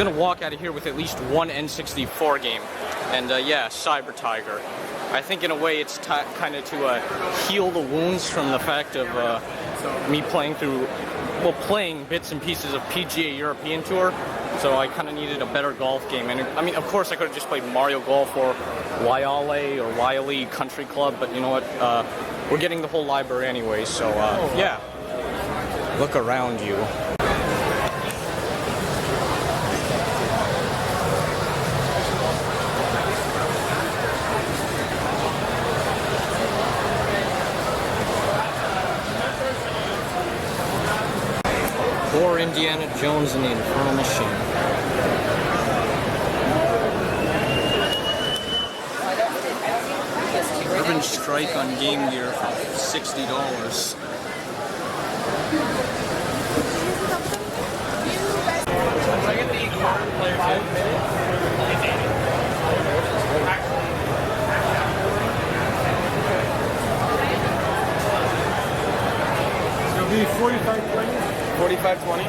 gonna walk out of here with at least one N64 game. And yeah, Cyber Tiger. I think in a way it's kind of to heal the wounds from the fact of me playing bits and pieces of PGA European Tour. So I kind of needed a better golf game. And I mean, of course, I could have just played Mario Golf or Waiale or Wiley Country Club, but you know what? We're getting the whole library anyway, so yeah. Look around you. Poor Indiana Jones and the Infernal Machine. Urban Strike on Game Gear for $60. It'll be 45-20. 45-20.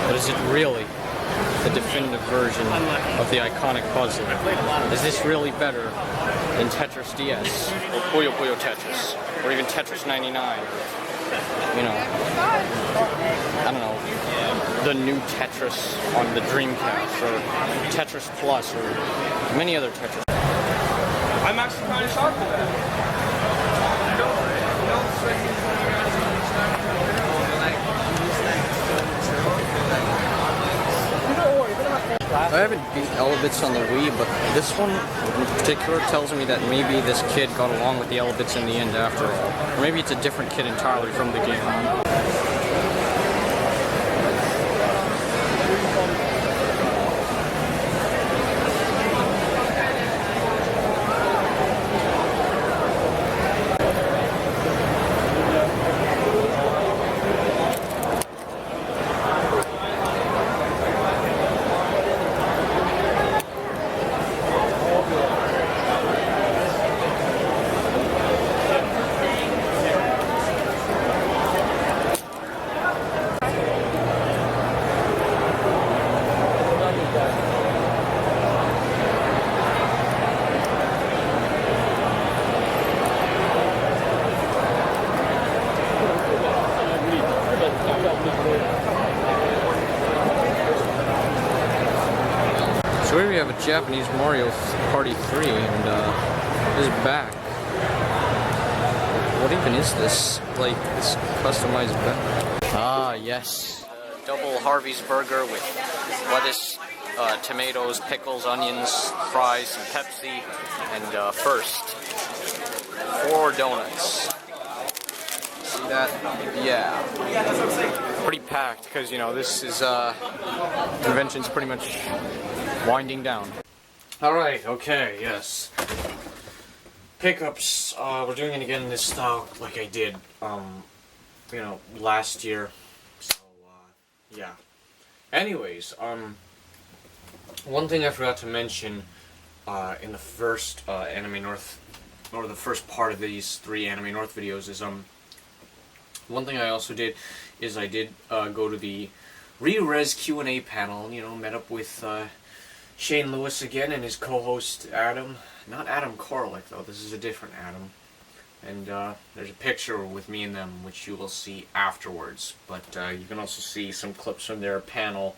But is it really the definitive version of the iconic puzzle? Is this really better than Tetris DS, or Puyo Puyo Tetris, or even Tetris 99? You know, I don't know, the new Tetris on the Dreamcast, or Tetris Plus, or many other Tetris. I'm actually kind of shocked at that. I haven't beat Elebits on the Wii, but this one in particular tells me that maybe this kid got along with the Elebits in the end after all. Or maybe it's a different kid entirely from the game. So here we have a Japanese Mario Party 3, and is back. What even is this? Like, this customized back? Ah, yes. Double Harvey's burger with lettuce, tomatoes, pickles, onions, fries, some Pepsi, and first, 4 donuts. See that? Yeah. Pretty packed, because, you know, this is, convention's pretty much winding down. Alright, okay, yes. Pickups, we're doing it again this style like I did, you know, last year. So, yeah. Anyways, one thing I forgot to mention, in the first, Anime North, or the first part of these 3 Anime North videos is, one thing I also did is I did, go to the Re-Res Q&A panel, you know, met up with, Shane Lewis again and his co-host Adam. Not Adam Korlick though, this is a different Adam. And there's a picture with me and them which you will see afterwards. But you can also see some clips from their panel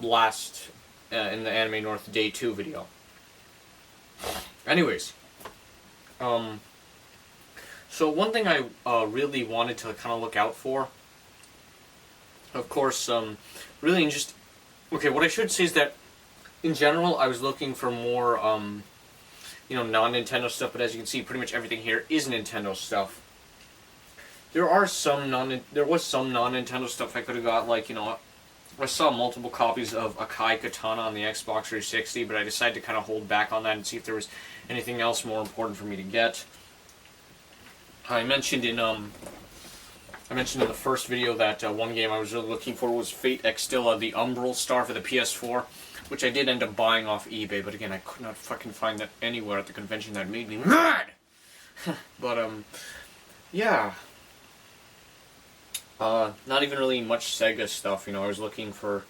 last in the Anime North Day 2 video. Anyways, so one thing I really wanted to kind of look out for, of course, really just okay, what I should say is that, in general, I was looking for more, you know, non-Nintendo stuff, but as you can see, pretty much everything here is Nintendo stuff. There was some non-Nintendo stuff I could have got, like, you know, I saw multiple copies of Akai Katana on the Xbox 360, but I decided to kind of hold back on that and see if there was anything else more important for me to get. I mentioned in I mentioned in the first video that one game I was really looking for was Fate Extilla, the Umbral Star for the PS4, which I did end up buying off eBay, but again, I could not fucking find that anywhere at the convention. That made me mad! But, yeah. Not even really much Sega stuff, you know, I was looking for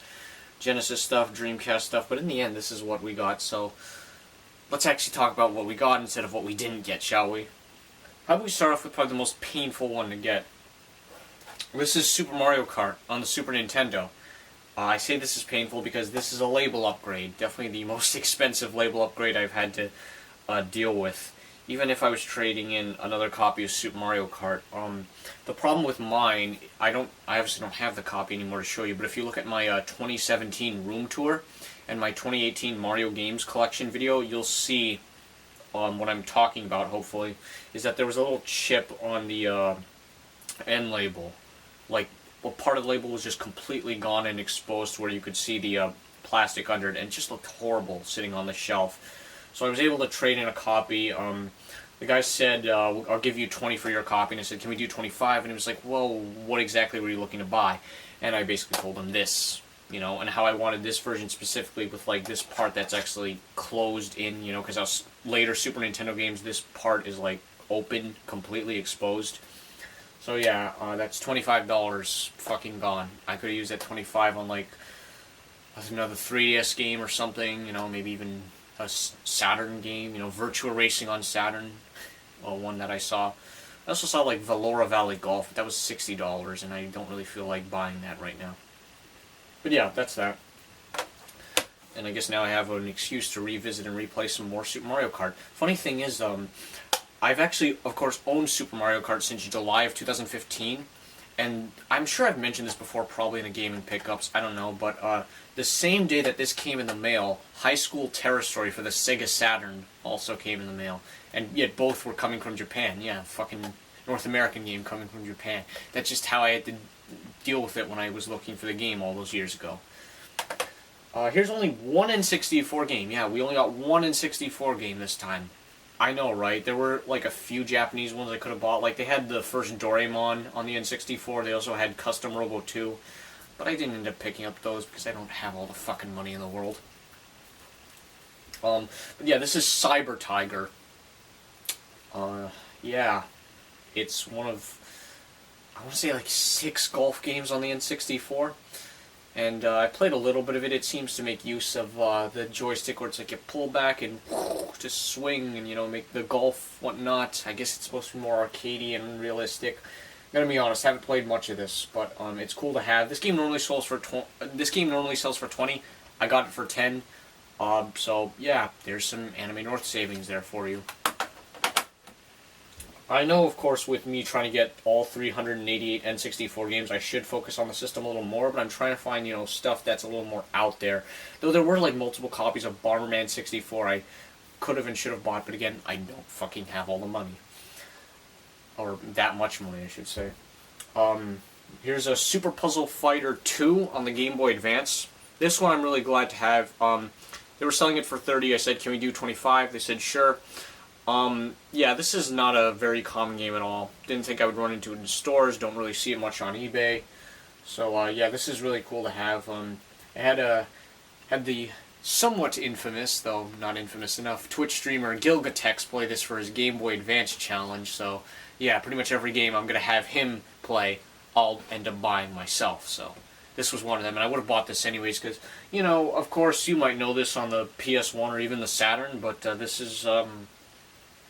Genesis stuff, Dreamcast stuff, but in the end, this is what we got, so let's actually talk about what we got instead of what we didn't get, shall we? How about we start off with probably the most painful one to get? This is Super Mario Kart on the Super Nintendo. I say this is painful because this is a label upgrade. Definitely the most expensive label upgrade I've had to deal with. Even if I was trading in another copy of Super Mario Kart. The problem with mine, I obviously don't have the copy anymore to show you, but if you look at my 2017 room tour and my 2018 Mario Games collection video, you'll see what I'm talking about, hopefully, is that there was a little chip on the end label. Like, well, part of the label was just completely gone and exposed to where you could see the plastic under it, and it just looked horrible sitting on the shelf. So I was able to trade in a copy. The guy said, I'll give you 20 for your copy, and I said, can we do 25? And he was like, well, what exactly were you looking to buy? And I basically told him this, you know, and how I wanted this version specifically with, like, this part that's actually closed in, you know, because later Super Nintendo games, this part is, like, open, completely exposed. So yeah, that's $25 fucking gone. I could have used that 25 on, like, another 3DS game or something, you know, maybe even a Saturn game, you know, Virtua Racing on Saturn, one that I saw. I also saw, like, Valora Valley Golf, but that was $60, and I don't really feel like buying that right now. But yeah, that's that. And I guess now I have an excuse to revisit and replay some more Super Mario Kart. Funny thing is, I've actually, of course, owned Super Mario Kart since July of 2015, and I'm sure I've mentioned this before, probably in the gaming pickups, I don't know, but the same day that this came in the mail, High School Terror Story for the Sega Saturn also came in the mail, and yet both were coming from Japan. Yeah, fucking North American game coming from Japan. That's just how I had to deal with it when I was looking for the game all those years ago. Here's only one N64 game. Yeah, we only got one N64 game this time. I know, right? There were, like, a few Japanese ones I could have bought. Like, they had the first Doraemon on the N64. They also had Custom Robo 2. But I didn't end up picking up those because I don't have all the fucking money in the world. But yeah, this is Cyber Tiger. Yeah. It's one of, I want to say, like, 6 golf games on the N64. And I played a little bit of it. It seems to make use of the joystick where it's like you pull back and just swing and, you know, make the golf whatnot. I guess it's supposed to be more arcadey and realistic. I'm gonna be honest, I haven't played much of this, but it's cool to have. This game normally sells for 20. I got it for 10. So yeah, there's some Anime North savings there for you. I know, of course, with me trying to get all 388 N64 games, I should focus on the system a little more, but I'm trying to find, you know, stuff that's a little more out there. Though there were, like, multiple copies of Bomberman 64 I could have and should have bought, but again, I don't fucking have all the money. Or that much money, I should say. Here's a Super Puzzle Fighter 2 on the Game Boy Advance. This one I'm really glad to have. They were selling it for 30. I said, can we do 25? They said, sure. Yeah, this is not a very common game at all. Didn't think I would run into it in stores. Don't really see it much on eBay. So, yeah, this is really cool to have. It had the somewhat infamous, though not infamous enough, Twitch streamer Gilgatex play this for his Game Boy Advance challenge. So, yeah, pretty much every game I'm going to have him play, I'll end up buying myself. So, this was one of them. And I would have bought this anyways because, you know, of course, you might know this on the PS1 or even the Saturn, but this is,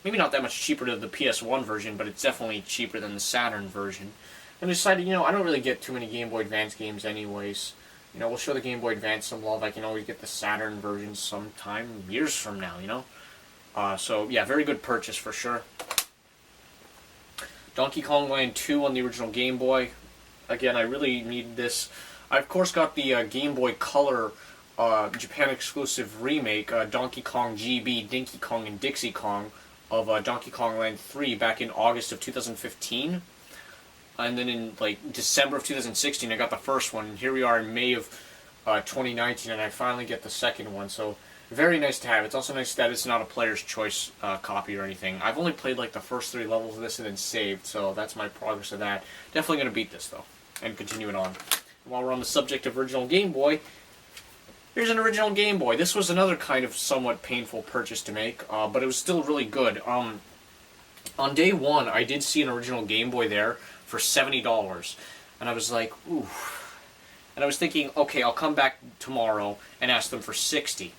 maybe not that much cheaper than the PS1 version, but it's definitely cheaper than the Saturn version. And I decided, you know, I don't really get too many Game Boy Advance games anyways. You know, we'll show the Game Boy Advance some love. I can always get the Saturn version sometime, years from now, you know? So, yeah, very good purchase for sure. Donkey Kong Land 2 on the original Game Boy. Again, I really needed this. I, of course, got the Game Boy Color Japan exclusive remake, Donkey Kong GB, Dinky Kong, and Dixie Kong, of Donkey Kong Land 3 back in August of 2015. And then in, like, December of 2016, I got the first one. And here we are in May of 2019, and I finally get the second one. So, Very nice to have. It's also nice that it's not a player's choice copy or anything. I've only played like the first 3 levels of this and then saved, so that's my progress of that. Definitely going to beat this though, and continue it on. While we're on the subject of original Game Boy, here's an original Game Boy. This was another kind of somewhat painful purchase to make, but it was still really good. On day 1, I did see an original Game Boy there for $70, and I was like, ooh. And I was thinking, okay, I'll come back tomorrow and ask them for $60.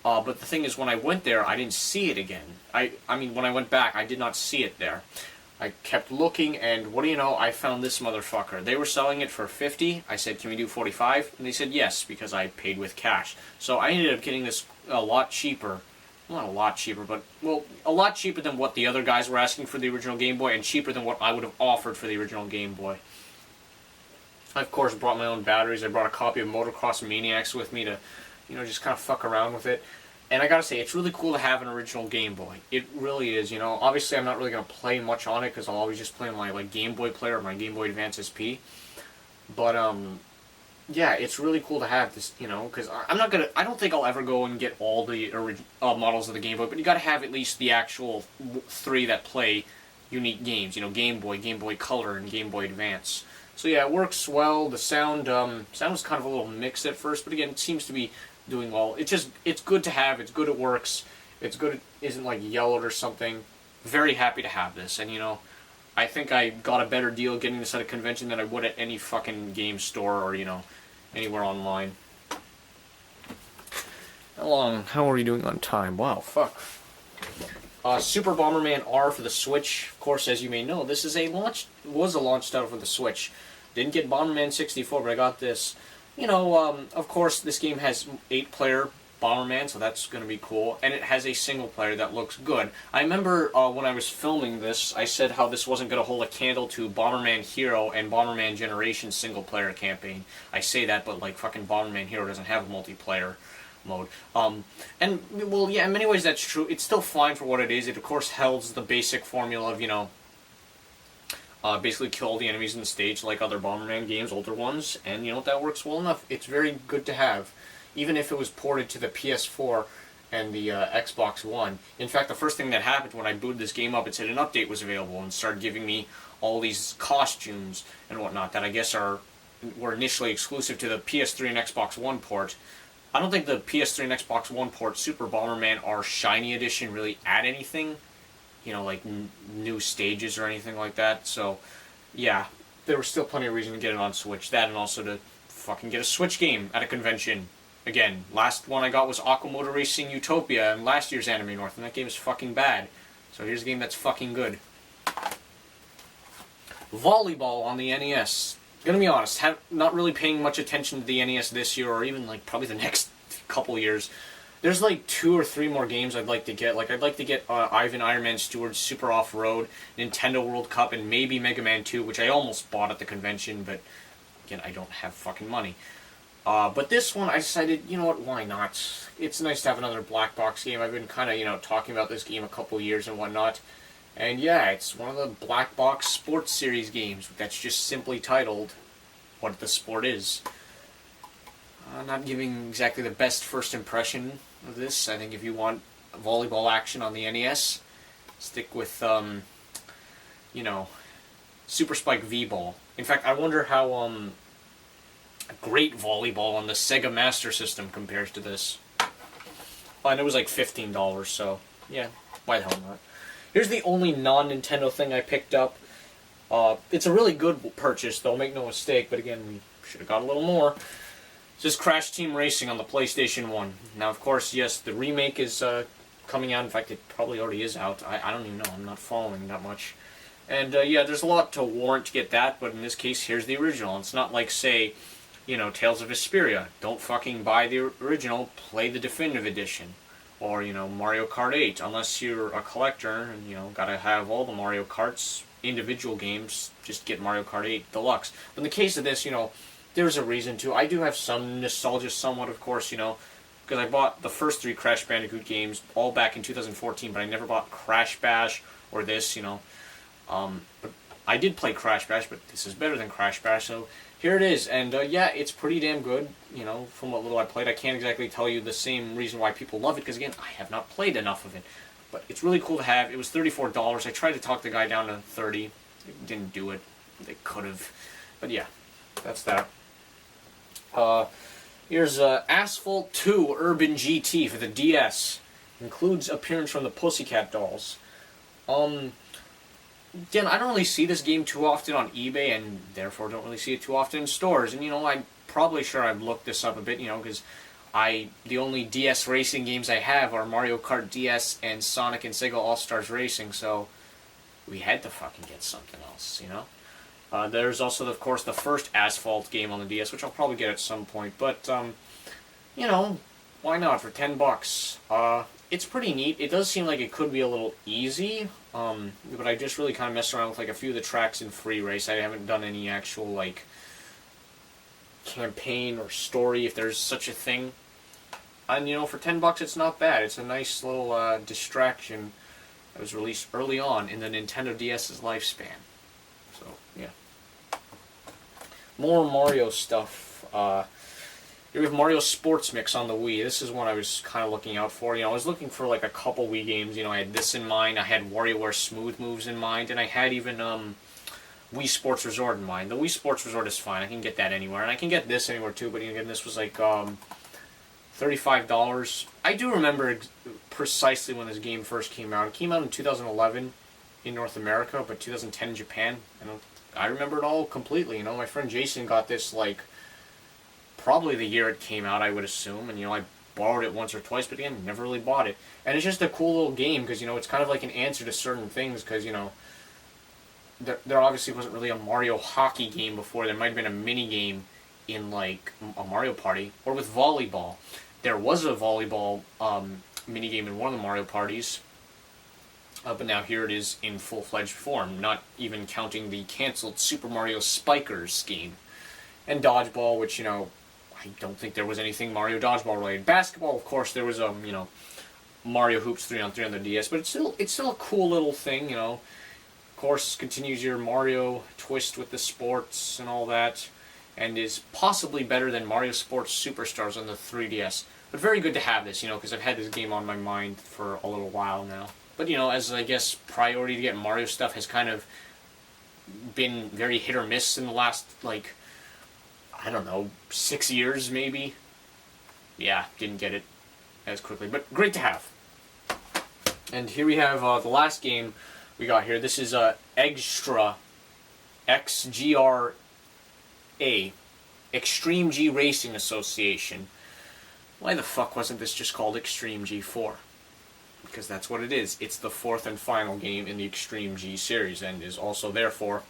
But the thing is, when I went there, I didn't see it again. I mean, when I went back, I did not see it there. I kept looking, and what do you know, I found this motherfucker. They were selling it for $50. I said, can we do $45? And they said yes, because I paid with cash. So I ended up getting this a lot cheaper. Not a lot cheaper, but, well, a lot cheaper than what the other guys were asking for the original Game Boy, and cheaper than what I would have offered for the original Game Boy. I, of course, brought my own batteries. I brought a copy of Motocross Maniacs with me to, you know, just kind of fuck around with it. And I gotta say, it's really cool to have an original Game Boy. It really is, you know. Obviously, I'm not really gonna play much on it because I'll always just play on my like Game Boy player or my Game Boy Advance SP. But yeah, it's really cool to have this, you know, because I don't think I'll ever go and get all the models of the Game Boy, but you gotta have at least the actual 3 that play unique games. You know, Game Boy Color, and Game Boy Advance. So yeah, it works well. The sound was kind of a little mixed at first, but again, it seems to be doing well. It's good to have. It's good it works. It's good it isn't like yellowed or something. Very happy to have this, and you know, I think I got a better deal getting this at a convention than I would at any fucking game store or, you know, anywhere online. How are we doing on time? Wow, fuck. Super Bomberman R for the Switch. Of course, as you may know, this is was a launch title for the Switch. Didn't get Bomberman 64, but I got this. You know, of course, this game has 8-player Bomberman, so that's going to be cool. And it has a single player that looks good. I remember when I was filming this, I said how this wasn't going to hold a candle to Bomberman Hero and Bomberman Generation single-player campaign. I say that, but like fucking Bomberman Hero doesn't have a multiplayer mode. And, well, yeah, in many ways that's true. It's still fine for what it is. It, of course, holds the basic formula of, you know, basically kill all the enemies in the stage like other Bomberman games, older ones, and you know, that works well enough. It's very good to have, even if it was ported to the PS4 and the Xbox One. In fact, the first thing that happened when I booted this game up, it said an update was available and started giving me all these costumes and whatnot that I guess were initially exclusive to the PS3 and Xbox One port. I don't think the PS3 and Xbox One port Super Bomberman R Shiny Edition really add anything, you know, like new stages or anything like that. So, yeah, there was still plenty of reason to get it on Switch. That and also to fucking get a Switch game at a convention. Again, last one I got was Aquamotor Racing Utopia in last year's Anime North, and that game is fucking bad. So here's a game that's fucking good. Volleyball on the NES. Gonna be honest, not really paying much attention to the NES this year, or even like probably the next couple years. There's like 2 or 3 more games I'd like to get. Like I'd like to get Ivan Iron Man Stewart's Super Off-Road, Nintendo World Cup, and maybe Mega Man 2, which I almost bought at the convention, but again, I don't have fucking money. But this one, I decided, you know what, why not? It's nice to have another black box game. I've been kind of, you know, talking about this game a couple years and whatnot. And yeah, it's one of the black box sports series games that's just simply titled what the sport is. Not giving exactly the best first impression of this. I think if you want volleyball action on the NES, stick with, you know, Super Spike V-Ball. In fact, I wonder how great volleyball on the Sega Master System compares to this. And it was like $15, so yeah, why the hell not? Here's the only non-Nintendo thing I picked up. It's a really good purchase, though, make no mistake, but again, we should have got a little more. This is Crash Team Racing on the PlayStation 1. Now, of course, yes, the remake is coming out. In fact, it probably already is out. I don't even know. I'm not following that much. And, yeah, there's a lot to warrant to get that, but in this case, here's the original. It's not like, say, you know, Tales of Vesperia. Don't fucking buy the original, play the definitive edition. Or, you know, Mario Kart 8. Unless you're a collector and, you know, gotta have all the Mario Karts, individual games, just get Mario Kart 8 Deluxe. But in the case of this, you know, there's a reason to. I do have some nostalgia somewhat, of course, you know, because I bought the first 3 Crash Bandicoot games all back in 2014, but I never bought Crash Bash or this, you know. But I did play Crash Bash, but this is better than Crash Bash, so here it is. And yeah, it's pretty damn good, you know, from what little I played. I can't exactly tell you the same reason why people love it, because again, I have not played enough of it. But it's really cool to have. It was $34. I tried to talk the guy down to 30. They didn't do it. They could have. But yeah, that's that. Here's Asphalt 2 Urban GT for the DS. Includes appearance from the Pussycat Dolls. Again, I don't really see this game too often on eBay, and therefore don't really see it too often in stores. And, you know, I'm probably sure I've looked this up a bit, you know, because the only DS racing games I have are Mario Kart DS and Sonic and Sega All-Stars Racing, so we had to fucking get something else, you know? There's also, of course, the first Asphalt game on the DS, which I'll probably get at some point, but, you know, why not for $10? It's pretty neat. It does seem like it could be a little easy, but I just really kind of messed around with like a few of the tracks in Free Race. I haven't done any actual like campaign or story, if there's such a thing. And you know, for $10, it's not bad. It's a nice little distraction that was released early on in the Nintendo DS's lifespan. So yeah, more Mario stuff. Here we have Mario Sports Mix on the Wii. This is one I was kind of looking out for. You know, I was looking for like a couple Wii games. You know, I had this in mind. I had WarioWare Smooth Moves in mind, and I had even Wii Sports Resort in mind. The Wii Sports Resort is fine. I can get that anywhere, and I can get this anywhere too. But again, this was like $35. I do remember precisely when this game first came out. It came out in 2011 in North America, but 2010 in Japan. I remember it all completely. You know, my friend Jason got this like probably the year it came out, I would assume, and you know, I borrowed it once or twice, but again, never really bought it. And it's just a cool little game, because you know, it's kind of like an answer to certain things, because you know, there obviously wasn't really a Mario hockey game before. There might have been a mini game in like a Mario Party, or with volleyball. There was a volleyball mini game in one of the Mario parties, but now here it is in full-fledged form, not even counting the cancelled Super Mario Spikers game. And dodgeball, which, you know, I don't think there was anything Mario Dodgeball related. Basketball, of course, there was you know, Mario Hoops 3-on-3 on the DS, but it's still a cool little thing, you know. Of course, continues your Mario twist with the sports and all that, and is possibly better than Mario Sports Superstars on the 3DS. But very good to have this, you know, because I've had this game on my mind for a little while now. But, you know, as I guess priority to get Mario stuff has kind of been very hit or miss in the last, like, I don't know, 6 years maybe? Yeah, didn't get it as quickly, but great to have. And here we have the last game we got here. This is Extra, XGRA, Extreme G Racing Association. Why the fuck wasn't this just called Extreme G4? Because that's what it is. It's the fourth and final game in the Extreme G series, and is also, therefore,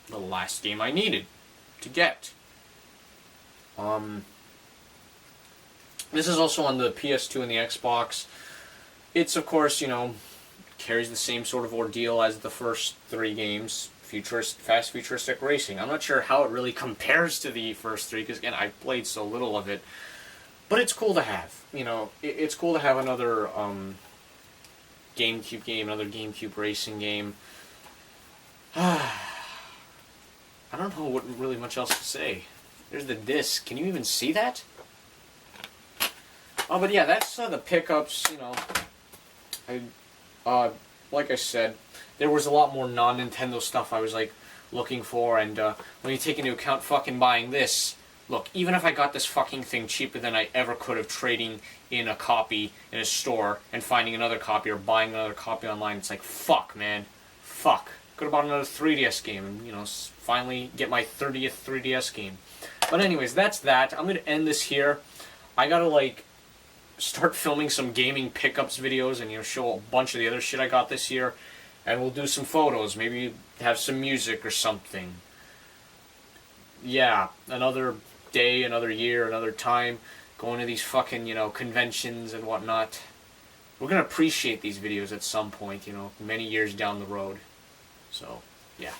the last game I needed to get. This is also on the PS2 and the Xbox. It's, of course, you know, carries the same sort of ordeal as the first three games. Fast futuristic racing. I'm not sure how it really compares to the first three, because, again, I played so little of it. But it's cool to have. You know, it's cool to have another GameCube game, another GameCube racing game. I don't know what really much else to say. There's the disc. Can you even see that? Oh, but yeah, that's the pickups, you know. Like I said, there was a lot more non-Nintendo stuff I was, like, looking for, and when you take into account fucking buying this, look, even if I got this fucking thing cheaper than I ever could have, trading in a copy in a store and finding another copy or buying another copy online, it's like, fuck, man. Fuck. Could have bought another 3DS game and, you know, finally get my 30th 3DS game. But anyways, that's that. I'm going to end this here. I gotta, like, start filming some gaming pickups videos and, you know, show a bunch of the other shit I got this year. And we'll do some photos. Maybe have some music or something. Yeah, another day, another year, another time. Going to these fucking, you know, conventions and whatnot. We're going to appreciate these videos at some point, you know, many years down the road. So, yeah.